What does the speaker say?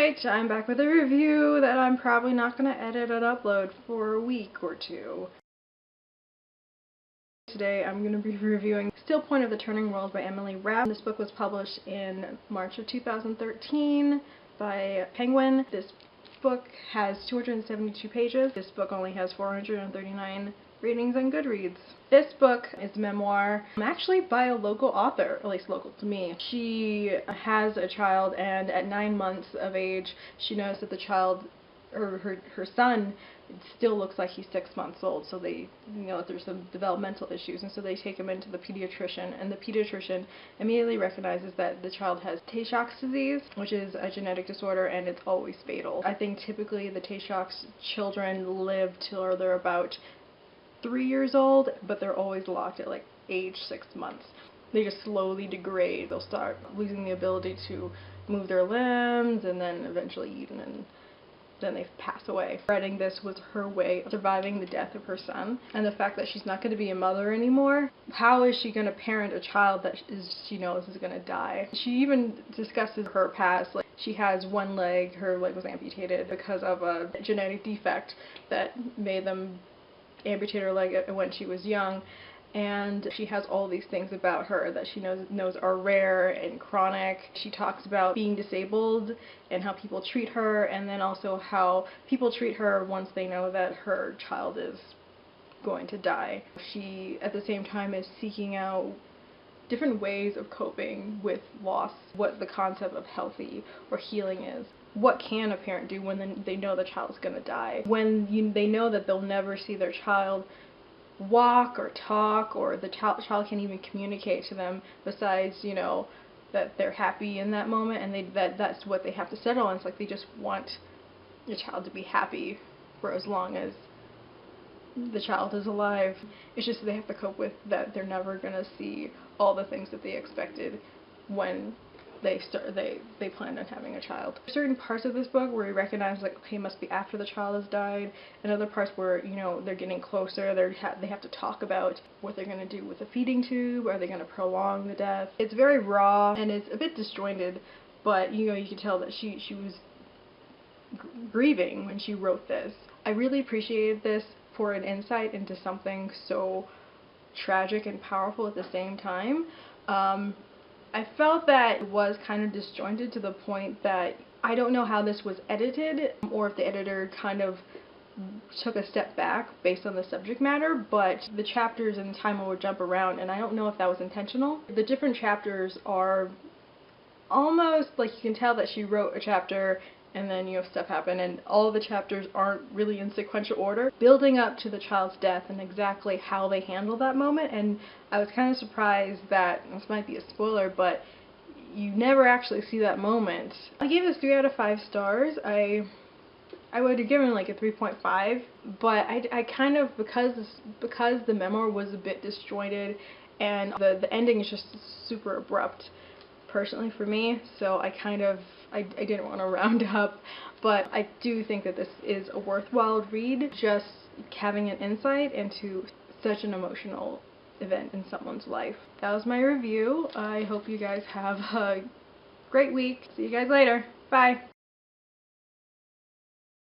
Alright, I'm back with a review that I'm probably not going to edit and upload for a week or two. Today I'm going to be reviewing Still Point of the Turning World by Emily Rapp. This book was published in March of 2013 by Penguin. This book has 272 pages. This book only has 439 ratings on Goodreads. This book is a memoir, actually by a local author, at least local to me. She has a child, and at 9 months of age, she knows that the child, or her son, still looks like he's 6 months old, so they, there's some developmental issues, and so they take him into the pediatrician, and the pediatrician immediately recognizes that the child has Tay-Sachs disease, which is a genetic disorder, and it's always fatal. I think typically the Tay-Sachs children live till they're about 3 years old, but they're always locked at like age 6 months. They just slowly degrade. They'll start losing the ability to move their limbs and then eventually eat, and then they pass away. Writing this was her way of surviving the death of her son, and the fact that she's not going to be a mother anymore. How is she going to parent a child that she knows is going to die? She even discusses her past. Like, she has one leg, her leg was amputated because of a genetic defect that made them amputate her leg when she was young, and she has all these things about her that she knows are rare and chronic. She talks about being disabled and how people treat her, and then also how people treat her once they know that her child is going to die. She at the same time is seeking out different ways of coping with loss, what the concept of healthy or healing is. What can a parent do when they know the child's going to die? When they know that they'll never see their child walk or talk, or the child can't even communicate to them besides, that they're happy in that moment, and that's what they have to settle on. It's like they just want the child to be happy for as long as the child is alive. It's just they have to cope with that they're never going to see all the things that they expected when they planned on having a child. There's certain parts of this book where we recognize, like, okay, it must be after the child has died, and other parts where, they're getting closer, they have to talk about what they're going to do with the feeding tube. Are they going to prolong the death? It's very raw, and it's a bit disjointed, but, you can tell that she was grieving when she wrote this. I really appreciated this for an insight into something so tragic and powerful at the same time. I felt that it was kind of disjointed to the point that I don't know how this was edited, or if the editor kind of took a step back based on the subject matter, but the chapters and time would jump around, and I don't know if that was intentional. The different chapters are almost like you can tell that she wrote a chapter and then, stuff happened, and all the chapters aren't really in sequential order, building up to the child's death and exactly how they handle that moment. And I was kind of surprised that, this might be a spoiler, but you never actually see that moment. I gave this 3 out of 5 stars. I would have given like a 3.5, but I kind of, because the memoir was a bit disjointed and the ending is just super abrupt, personally for me, so I didn't want to round up, but I do think that this is a worthwhile read, just having an insight into such an emotional event in someone's life. That was my review. I hope you guys have a great week. See you guys later. Bye!